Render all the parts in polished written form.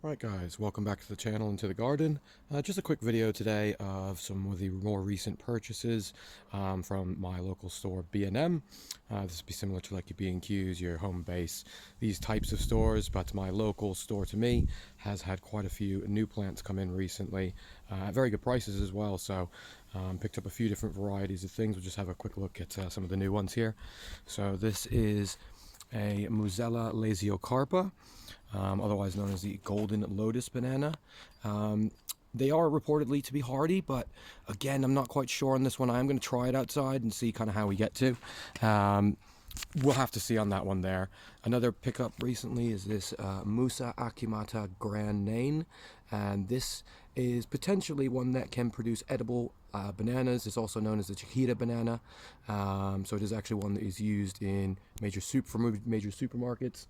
Alright guys, welcome back to the channel and to the garden. Just a quick video today of some of the more recent purchases from my local store B&M. This would be similar to like your B&Q's, your home base, these types of stores, but my local store to me has had quite a few new plants come in recently at very good prices as well, so picked up a few different varieties of things. We'll just have a quick look at some of the new ones here. So this is a Muzella lasiocarpa, otherwise known as the golden lotus banana. They are reportedly to be hardy, but again, I'm not quite sure on this one. I'm going to try it outside and see kind of how we get to. We'll have to see on that one there. Another pickup recently is this Musa Akimata Grand Nain, and this is potentially one that can produce edible bananas. It's also known as the Chiquita banana, so it is actually one that is used in major supermarkets.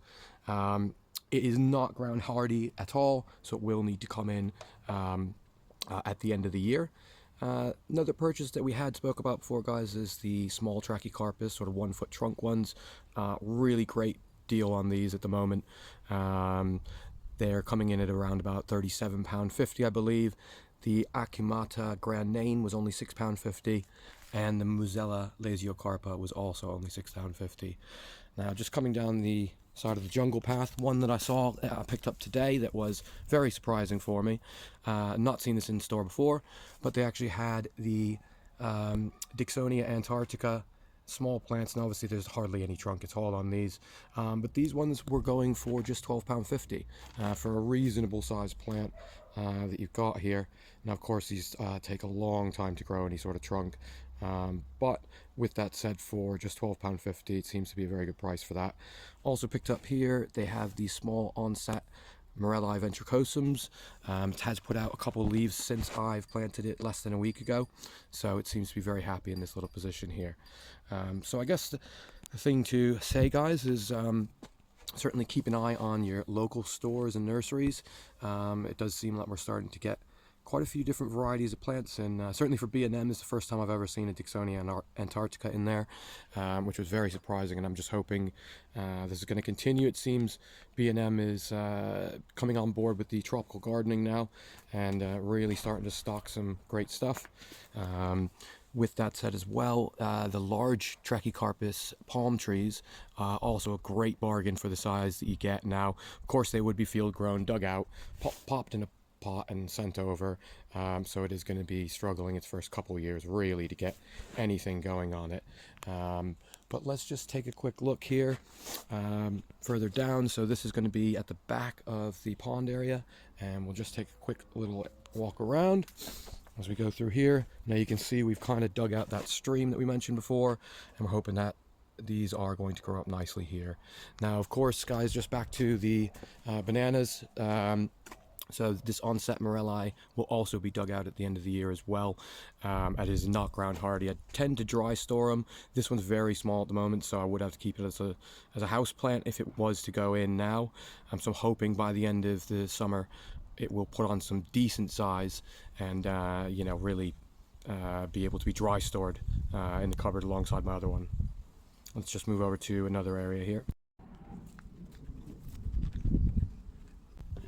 It is not ground hardy at all, so it will need to come in at the end of the year. Another purchase that we had spoke about before, guys, is the small Trachycarpus, sort of 1 foot trunk ones. Really great deal on these at the moment. They're coming in at around about £37.50, I believe. The Akimata Grand Nain was only £6.50, and the Muzella lasiocarpa was also only £6.50. Now, just coming down the side of the jungle path, one that I saw picked up today that was very surprising for me. Not seen this in store before, but they actually had the Dicksonia antarctica small plants, and obviously there's hardly any trunk at all on these, but these ones were going for just £12.50 for a reasonable sized plant that you've got here. Now of course these take a long time to grow any sort of trunk, but with that said, for just £12.50 it seems to be a very good price for that. Also picked up here, they have these small onset Morelli ventricosums. It has put out a couple of leaves since I've planted it less than a week ago, so it seems to be very happy in this little position here. So I guess the thing to say, guys, is certainly keep an eye on your local stores and nurseries. It does seem like we're starting to get quite a few different varieties of plants, and certainly for B&M, this is the first time I've ever seen a Dicksonia antarctica in there, which was very surprising, and I'm just hoping this is going to continue. It seems B&M is coming on board with the tropical gardening now, and really starting to stock some great stuff. With that said as well, the large Trachycarpus palm trees, also a great bargain for the size that you get now. Of course, they would be field grown, dug out, popped in a pot and sent over, so it is going to be struggling its first couple of years really to get anything going on it. But let's just take a quick look here further down. So this is going to be at the back of the pond area, and we'll just take a quick little walk around as we go through here. Now you can see we've kind of dug out that stream that we mentioned before, and we're hoping that these are going to grow up nicely here. Now of course, guys, just back to the bananas. So this onset Morelli will also be dug out at the end of the year as well. It is not ground hardy. I tend to dry store them. This one's very small at the moment, so I would have to keep it as a house plant if it was to go in now. So I'm hoping by the end of the summer it will put on some decent size and you know, really be able to be dry stored in the cupboard alongside my other one. Let's just move over to another area here.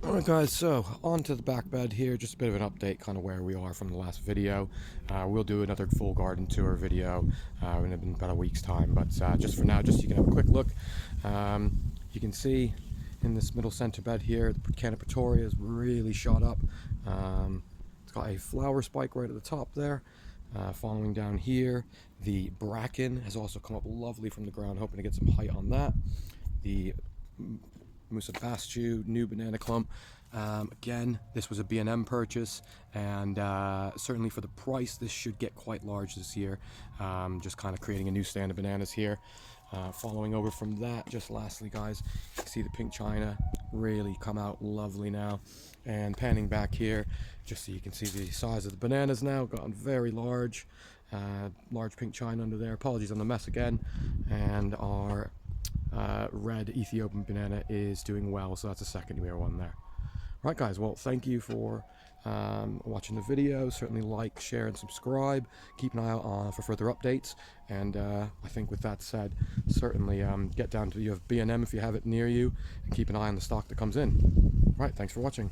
Alright guys, so on to the back bed here, just a bit of an update kind of where we are from the last video. We'll do another full garden tour video in about a week's time, but just for now, just so you can have a quick look. You can see in this middle center bed here, the Canopatoria is really shot up. It's got a flower spike right at the top there. Following down here, the bracken has also come up lovely from the ground, hoping to get some height on that. The Musa Bastiu new banana clump. Again, this was a B&M purchase, and certainly for the price, this should get quite large this year. Just kind of creating a new stand of bananas here. Following over from that, just lastly, guys, you can see the pink china really come out lovely now. And panning back here, just so you can see the size of the bananas now, gotten very large. Large pink china under there. Apologies on the mess again. And our red Ethiopian banana is doing well, so that's a second year one there. Right guys, well, thank you for watching the video. Certainly like, share, and subscribe. Keep an eye out for further updates, and I think with that said, certainly get down to, you have B&M if you have it near you, and keep an eye on the stock that comes in. Right, thanks for watching.